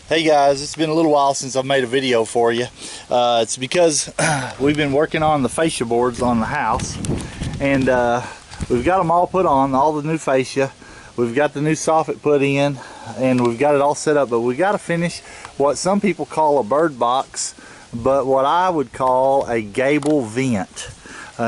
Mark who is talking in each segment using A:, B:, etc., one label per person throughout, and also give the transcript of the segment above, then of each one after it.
A: Hey guys, it's been a little while since I've made a video for you. It's because we've been working on the fascia boards on the house, and we've got them all put on, all the new fascia. We've got the new soffit put in, and we've got it all set up, but we got to finish what some people call a bird box, but what I would call a gable vent.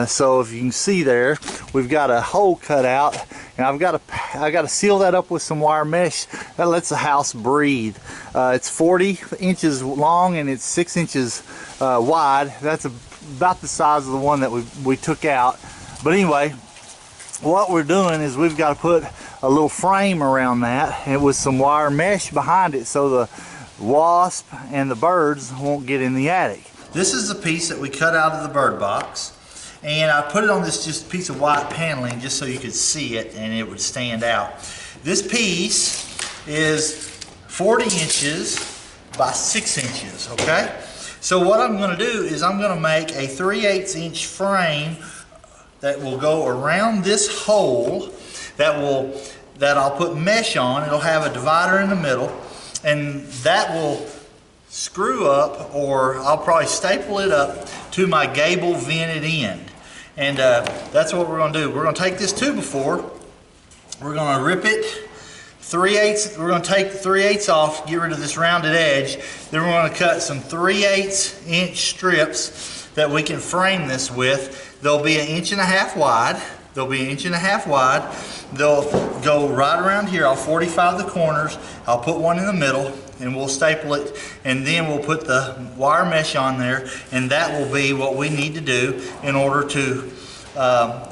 A: So if you can see there, we've got a hole cut out, and I got to seal that up with some wire mesh that lets the house breathe. It's 40 inches long and it's 6 inches wide. That's about the size of the one that we took out. But anyway, what we're doing is we've got to put a little frame around that and with some wire mesh behind it so the wasp and the birds won't get in the attic. This is the piece that we cut out of the bird box. And I put it on this just piece of white paneling just so you could see it and it would stand out. This piece is 40 inches by 6 inches, okay? So what I'm going to do is I'm going to make a 3/8 inch frame that will go around this hole that I'll put mesh on. It'll have a divider in the middle, and that will screw up, or I'll probably staple it up to my gable vented end. And that's what we're going to do. We're going to take this 2x4, we're going to rip it 3/8, we're going to take the 3/8 off, get rid of this rounded edge, then we're going to cut some 3/8 inch strips that we can frame this with. They'll be 1.5 inches wide. They'll be 1.5 inches wide. They'll go right around here. I'll 45 the corners. I'll put one in the middle, and we'll staple it, and then we'll put the wire mesh on there, and that will be what we need to do in order to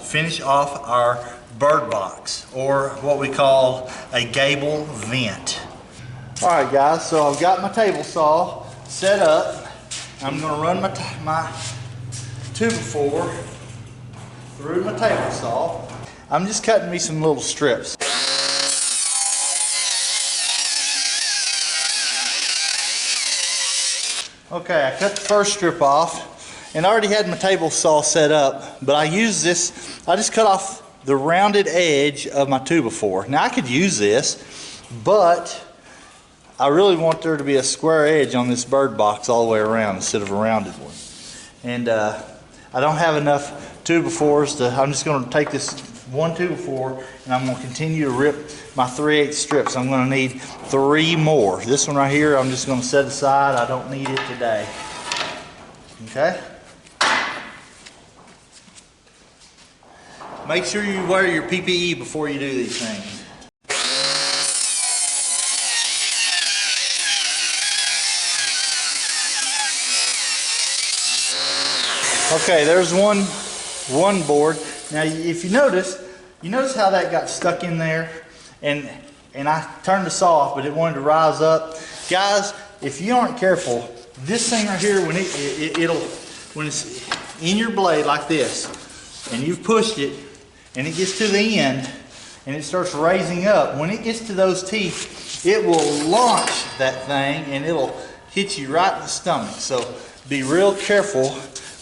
A: finish off our bird box, or what we call a gable vent. All right, guys, so I've got my table saw set up. I'm going to run my 2x4 through my table saw. I'm just cutting me some little strips. Okay, I cut the first strip off, and I already had my table saw set up, but I use this, I just cut off the rounded edge of my 2x4. Now I could use this, but I really want there to be a square edge on this bird box all the way around instead of a rounded one. And I don't have enough 2x4s to, I'm just going to take this one 2x4 and I'm going to continue to rip my 3/8 strips. I'm going to need 3 more. This one right here I'm just going to set aside. I don't need it today. Okay? Make sure you wear your PPE before you do these things. Okay, there's one board. Now if you notice how that got stuck in there, and I turned the saw off, but it wanted to rise up. Guys, if you aren't careful, this thing right here, when it's in your blade like this, and you've pushed it, and it gets to the end, and it starts raising up, when it gets to those teeth, it will launch that thing, and it'll hit you right in the stomach. So be real careful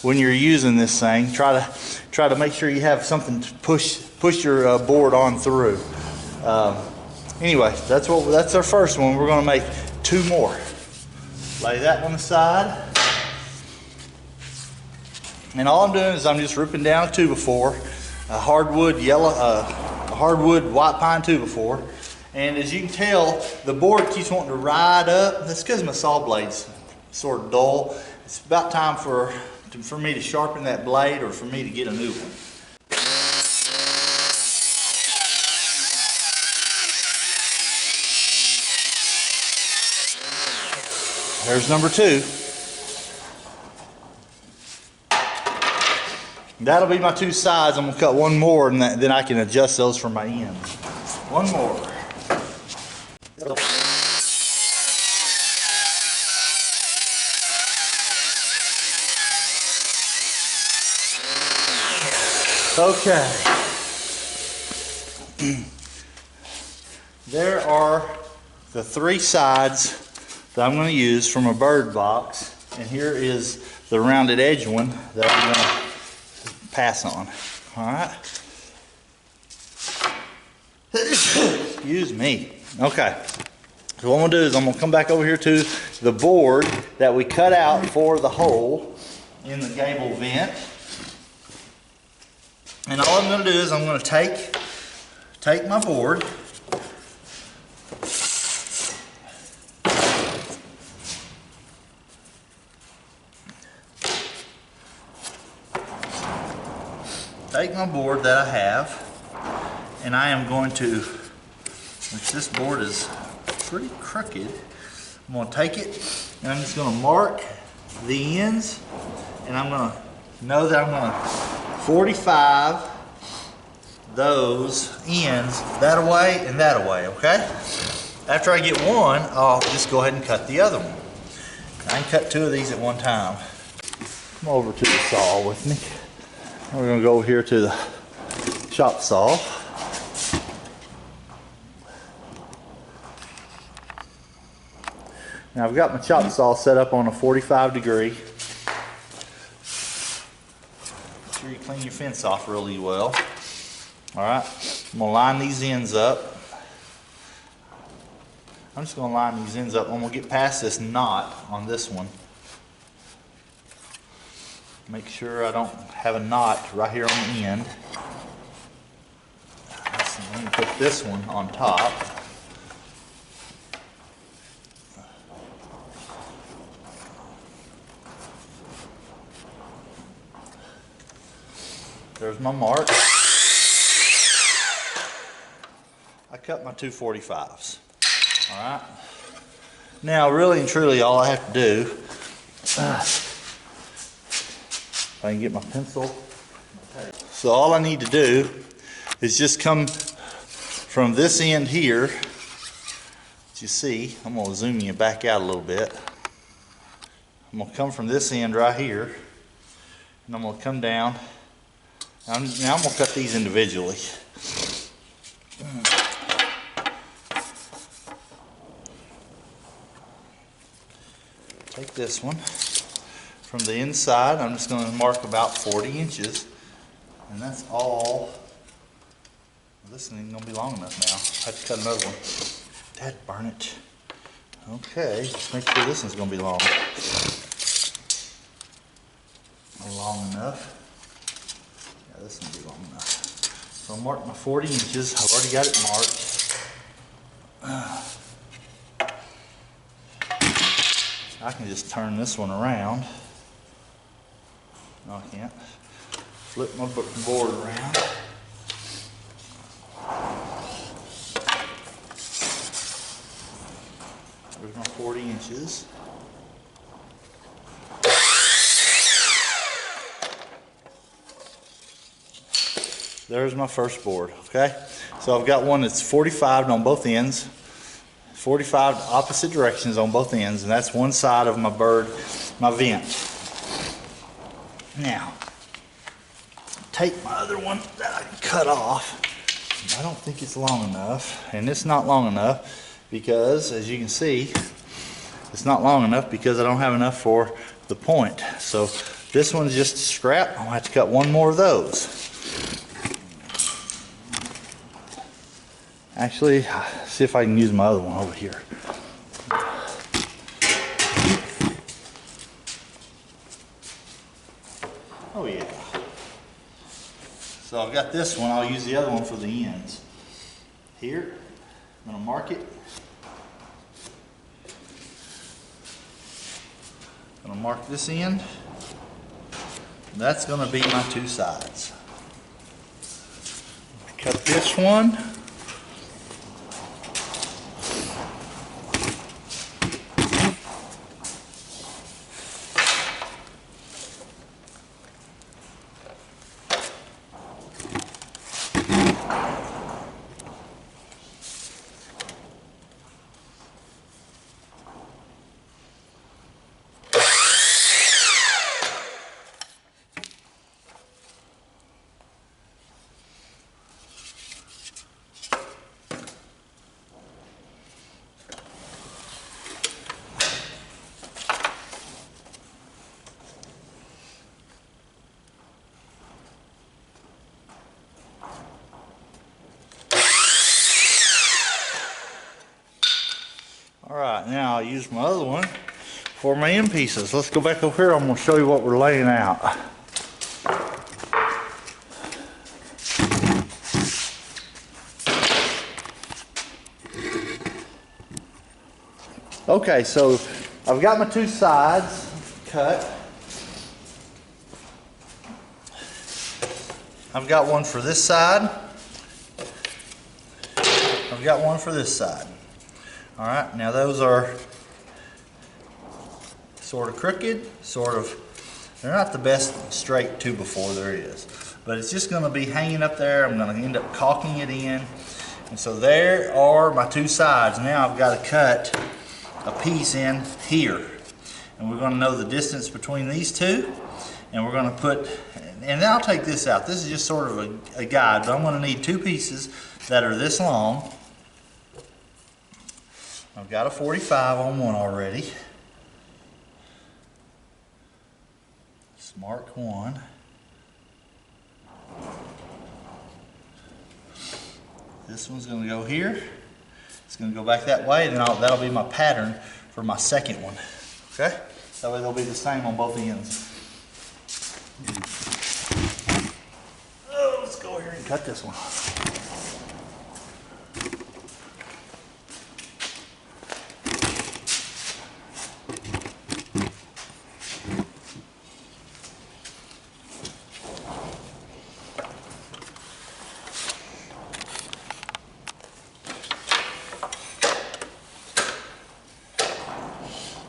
A: when you're using this thing. Try to make sure you have something to push your board on through. Anyway, that's our first one. We're going to make 2 more. Lay that one aside. And all I'm doing is I'm just ripping down a 2x4, a hardwood white pine 2x4. And as you can tell, the board keeps wanting to ride up. That's because my saw blade's sort of dull. It's about time for me to sharpen that blade, or for me to get a new one. There's number 2. That'll be my 2 sides. I'm going to cut one more, and then I can adjust those for my ends. One more. Okay. There are the 3 sides that I'm going to use from a bird box, and here is the rounded edge one that I'm going to pass on. All right. Excuse me. Okay. So So what I'm gonna do is I'm gonna come back over here to the board that we cut out for the hole in the gable vent. And all I'm gonna do is I'm gonna take my board, that I have, and I am going to, since this board is pretty crooked, I'm going to take it and I'm just going to mark the ends, and I'm going to know that I'm going to 45 those ends that away and that away, okay? After I get one, I'll just go ahead and cut the other one. I can cut two of these at one time. Come over to the saw with me. We're going to go over here to the chop saw. Now I've got my chop saw set up on a 45 degree. Make sure you clean your fence off really well. Alright, I'm going to line these ends up. I'm just going to line these ends up. I'm going to get past this knot on this one. Make sure I don't have a knot right here on the end. Let me put this one on top. There's my mark. I cut my two 45s. All right. Now, really and truly, all I have to do, if I can get my pencil. So all I need to do is just come from this end here. As you see, I'm going to zoom you back out a little bit. I'm going to come from this end right here, and I'm going to come down. Now I'm going to cut these individually. Take this one. From the inside, I'm just going to mark about 40 inches. And that's all. This isn't even going to be long enough now. I have to cut another one. Dad, burn it. Okay, let's make sure this one's going to be long. Long enough. Yeah, this one will be long enough. So I'll mark my 40 inches. I've already got it marked. I can just turn this one around. No, I can't. Flip my board around. There's my 40 inches. There's my first board, okay? So I've got one that's 45 on both ends. 45 opposite directions on both ends, and that's one side of my bird, my vent. Now, take my other one that I cut off. I don't think it's long enough, and it's not long enough because, as you can see, it's not long enough because I don't have enough for the point. So this one's just a scrap. I'm gonna have to cut one more of those. Actually, see if I can use my other one over here. Oh yeah. So I've got this one. I'll use the other one for the ends. Here, I'm going to mark it. I'm going to mark this end. That's going to be my two sides. Cut this one. I'll use my other one for my end pieces. Let's go back over here. I'm going to show you what we're laying out. Okay, so I've got my two sides cut. I've got one for this side. I've got one for this side. All right, now those are sort of crooked, they're not the best straight 2x4 there is. But it's just gonna be hanging up there. I'm gonna end up caulking it in. And so there are my two sides. Now I've got to cut a piece in here. And we're gonna know the distance between these two. And we're gonna put, and then I'll take this out. This is just sort of a guide, but I'm gonna need two pieces that are this long. I've got a 45 on one already. It's mark 1. This one's going to go here. It's going to go back that way, and then that'll be my pattern for my second one. Okay? That way they'll be the same on both ends. Oh, let's go here and cut this one.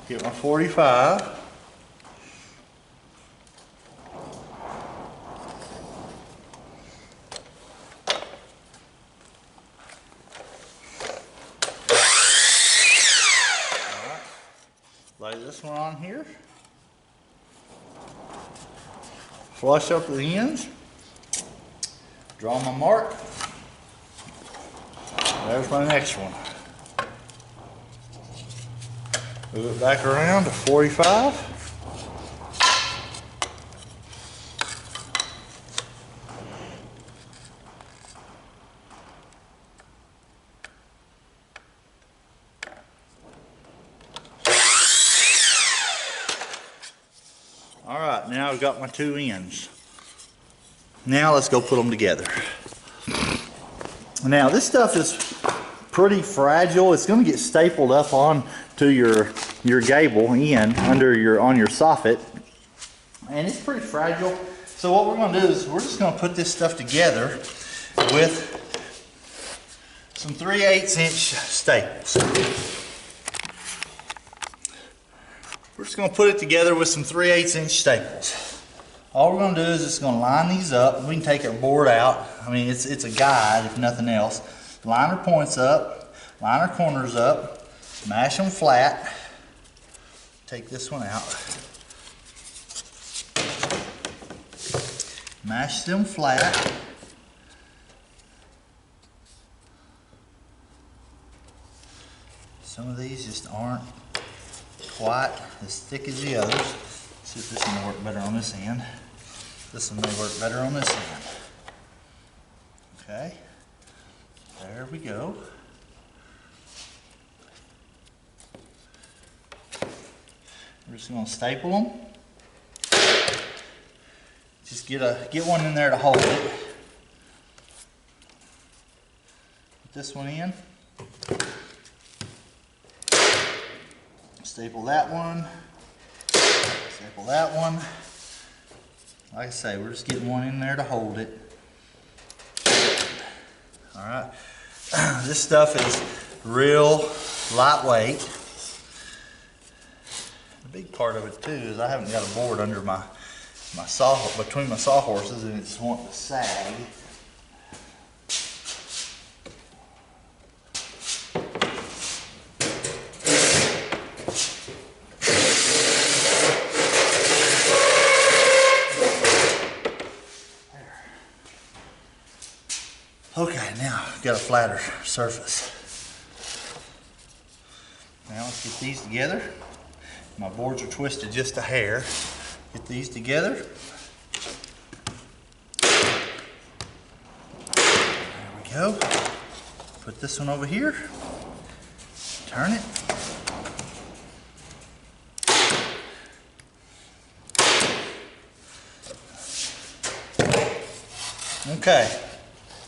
A: Get my 45. Lay this one on here. Flush up the ends. Draw my mark. There's my next one. Move it back around to 45. All right, now I've got my two ends. Now let's go put them together. Now this stuff is pretty fragile. It's going to get stapled up on to your gable end on your soffit, and it's pretty fragile. So what we're going to do is we're just going to put this stuff together with some 3/8 inch staples. We're just going to put it together with some 3/8 inch staples. All we're going to do is just going to line these up. We can take our board out. I mean, it's a guide if nothing else. Line our points up, line our corners up, mash them flat. Take this one out. Mash them flat. Some of these just aren't quite as thick as the others. Let's see if this one will work better on this end. This one may work better on this end. Okay. There we go. We're just going to staple them. Just get one in there to hold it. Put this one in. Staple that one. Staple that one. Like I say, we're just getting one in there to hold it. All right. This stuff is real lightweight. The big part of it too is I haven't got a board under my between my sawhorses, and it's wanting to sag. Okay, now I've got a flatter surface. Now let's get these together. My boards are twisted just a hair. Get these together. There we go. Put this one over here. Turn it. Okay,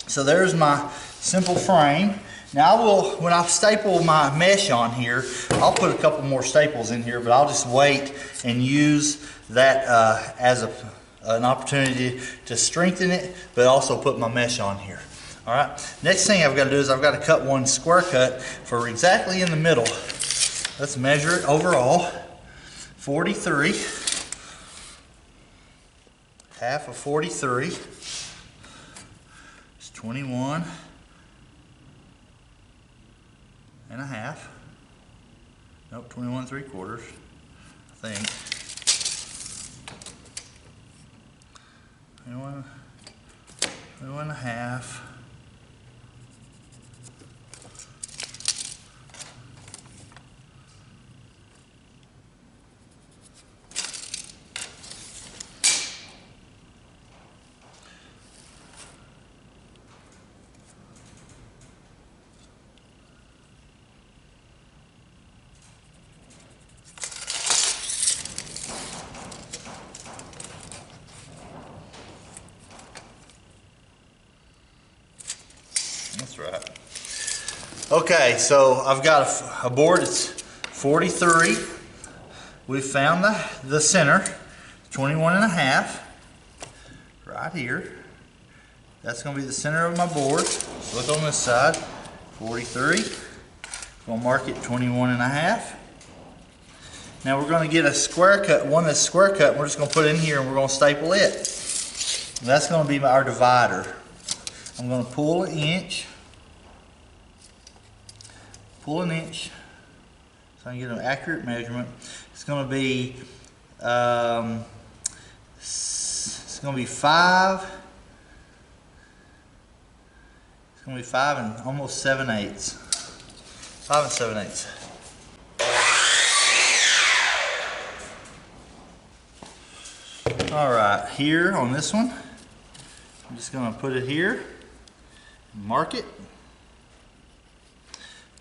A: so there's my simple frame. Now I will, when I staple my mesh on here, I'll put a couple more staples in here, but I'll just wait and use that as an opportunity to strengthen it, but also put my mesh on here. All right, next thing I've got to do is I've got to cut one square cut for exactly in the middle. Let's measure it overall. 43, half of 43 is 21 and a half. Nope, 21 3/4, I think. 21 and a half. That's right. Okay, so I've got a board. It's 43. We found the center, 21 and a half, right here. That's going to be the center of my board. So look on this side, 43. Going to mark it 21 and a half. Now we're going to get a square cut, one that's square cut, and we're just going to put it in here and we're going to staple it. And that's going to be our divider. I'm going to pull an inch. Pull an inch so I can get an accurate measurement. It's going to be it's going to be 5. It's going to be 5 and almost 7/8. 5 and 7/8. All right, here on this one, I'm just going to put it here, mark it.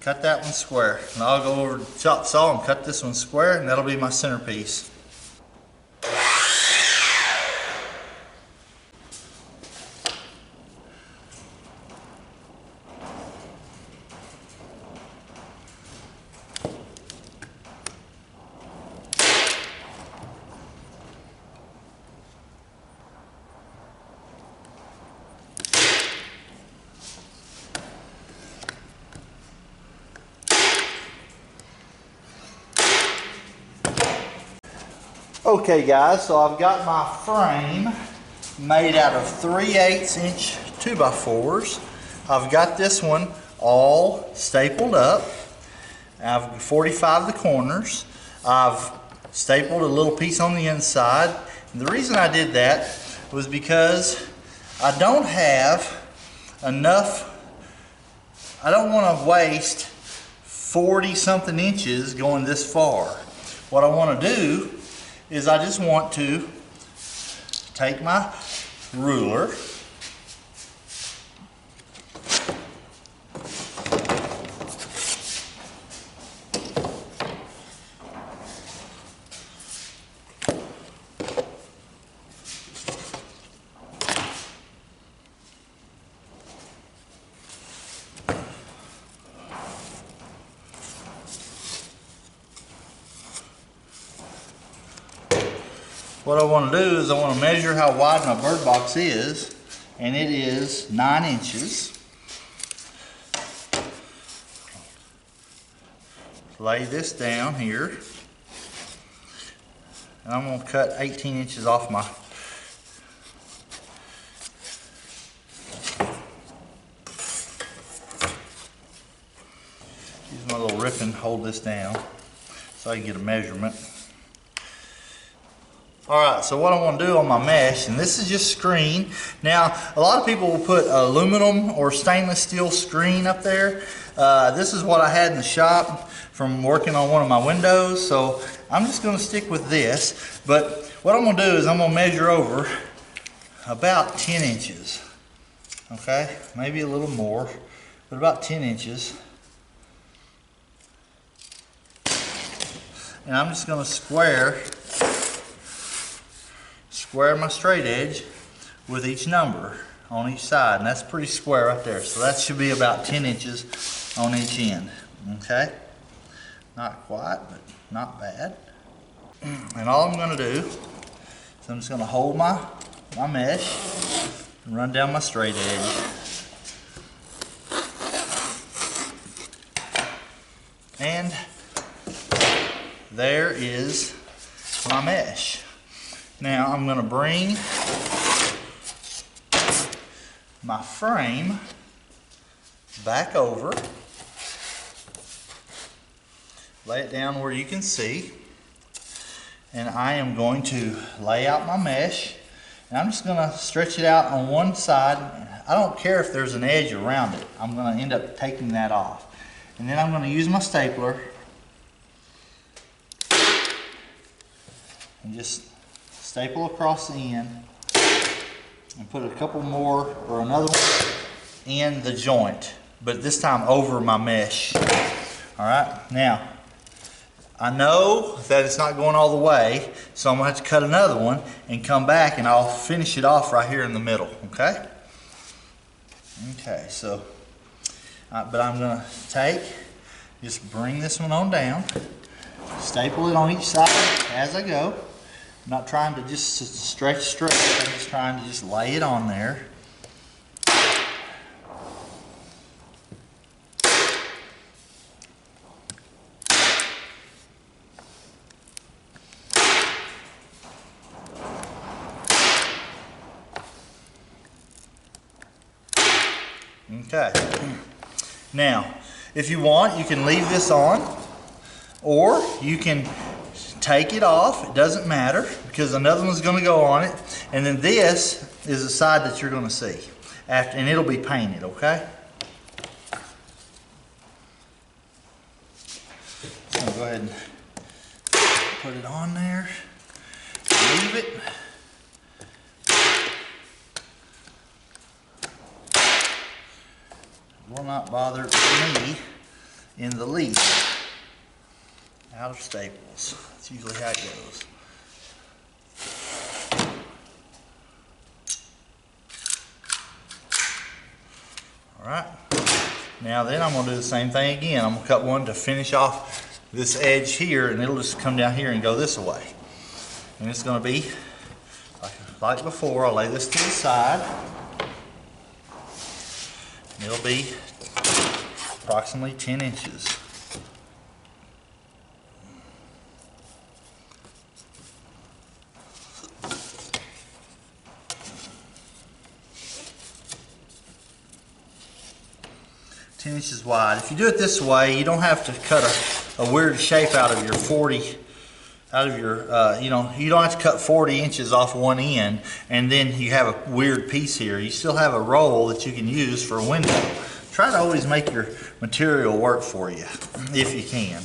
A: Cut that one square. And I'll go over to chop saw and cut this one square, and that'll be my centerpiece. Okay guys, so I've got my frame made out of 3/8 inch 2x4s. I've got this one all stapled up. I've 45 the corners. I've stapled a little piece on the inside. And the reason I did that was because I don't have enough, I don't want to waste 40 something inches going this far. What I want to do is I just want to take my ruler, what I want to do is I want to measure how wide my bird box is, and it is 9 inches. Lay this down here, and I'm going to cut 18 inches off my use my little ripping, hold this down so I can get a measurement. Alright, so what I want to do on my mesh, and this is just screen. Now, a lot of people will put aluminum or stainless steel screen up there. This is what I had in the shop from working on one of my windows, so I'm just going to stick with this. But what I'm going to do is I'm going to measure over about 10 inches. Okay, maybe a little more, but about 10 inches. And I'm just going to square my straight edge with each number. on each side, and that's pretty square right there. So that should be about 10 inches on each end, okay? Not quite, but not bad. And all I'm gonna do is I'm just gonna hold my mesh and run down my straight edge. And there is my mesh. Now I'm gonna bring my frame back over, lay it down where you can see, and I am going to lay out my mesh, and I'm just gonna stretch it out on one side. I don't care if there's an edge around it. I'm gonna end up taking that off. And then I'm gonna use my stapler and just staple across the end and put a couple more or another one in the joint, but this time over my mesh. All right, now I know that it's not going all the way, so I'm gonna have to cut another one and come back and I'll finish it off right here in the middle, okay? Okay, so, but I'm gonna just bring this one on down, staple it on each side as I go. I'm not trying to just stretch straight, I'm just trying to just lay it on there. Okay, now if you want, you can leave this on, or you can take it off. It doesn't matter, because another one's going to go on it, and then this is the side that you're going to see after, and it'll be painted. Okay, so go ahead and put it on there, leave it. Will not bother me in the least. Out of staples. That's usually how it goes. Alright. Now then I'm going to do the same thing again. I'm going to cut one to finish off this edge here, and it'll just come down here and go this way. And it's going to be like before. I'll lay this to the side. It'll be approximately 10 inches. Inches wide. If you do it this way, you don't have to cut a weird shape out of your 40, you know, you don't have to cut 40 inches off one end and then you have a weird piece here. You still have a roll that you can use for a window. Try to always make your material work for you, if you can.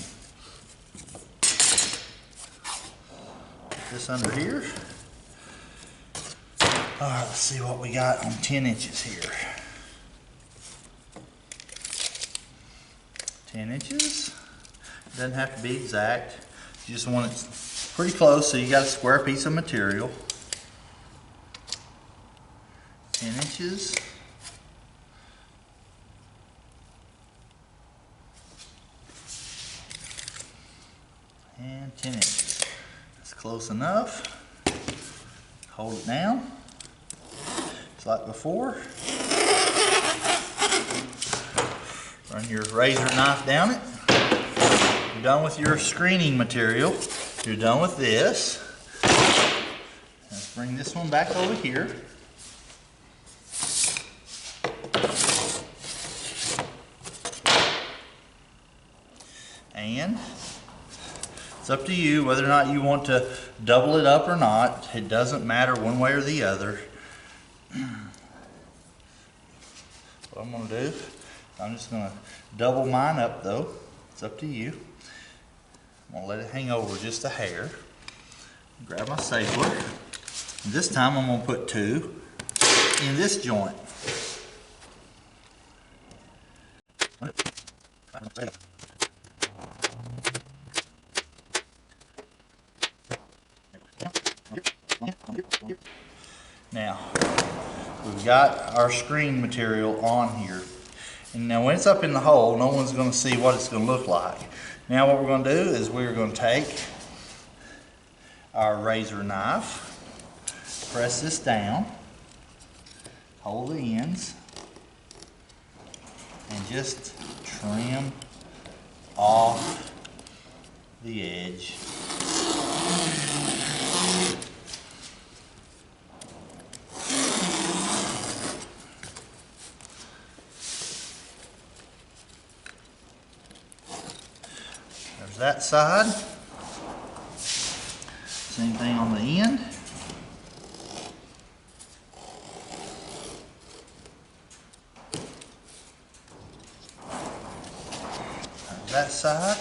A: Put this under here. All right, let's see what we got on 10 inches here. 10 inches. Doesn't have to be exact. You just want it pretty close, so you got a square piece of material. 10 inches. And 10 inches. That's close enough. Hold it down, just like before. Run your razor knife down it. You're done with your screening material. You're done with this. Let's bring this one back over here. And it's up to you whether or not you want to double it up or not. It doesn't matter one way or the other. What I'm going to do, I'm just going to double mine up though. It's up to you. I'm going to let it hang over just a hair. Grab my stapler. This time I'm going to put 2 in this joint. Now, we've got our screen material on here. And now when it's up in the hole, no one's going to see what it's going to look like. Now what we're going to do is we're going to take our razor knife, press this down, hold the ends, and just trim off the edge. There's that side. Same thing on the end. There's that side.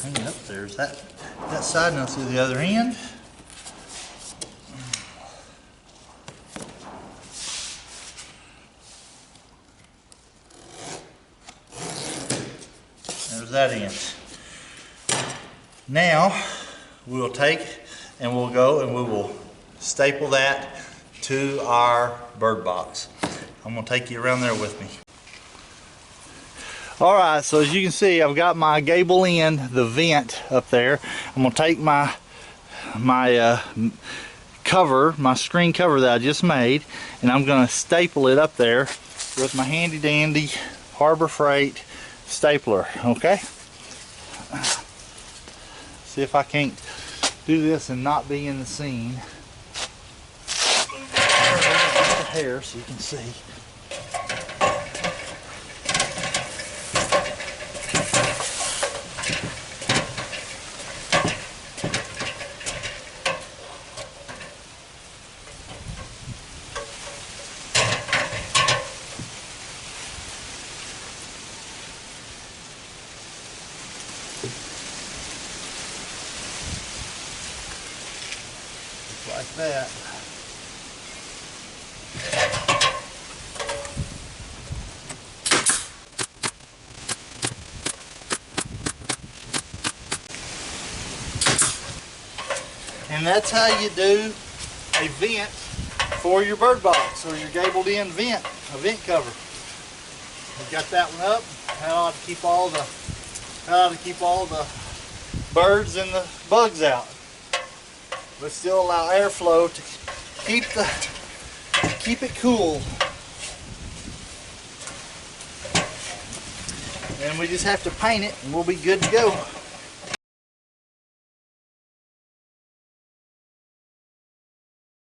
A: Hang up. There's that side. Now to the other end. There's that end. Now we'll take and we'll go and we will staple that to our bird box. I'm going to take you around there with me. Alright, so as you can see, I've got my gable end, the vent up there. I'm going to take my cover, my screen cover that I just made, and I'm going to staple it up there with my handy dandy Harbor Freight stapler, okay? See if I can't do this and not be in the scene. Just a hair so you can see. Like that. And that's how you do a vent for your bird box or your gabled in vent, a vent cover. We've got that one up. That ought to keep all the birds and the bugs out. But still allow airflow to keep it cool. And we just have to paint it and we'll be good to go.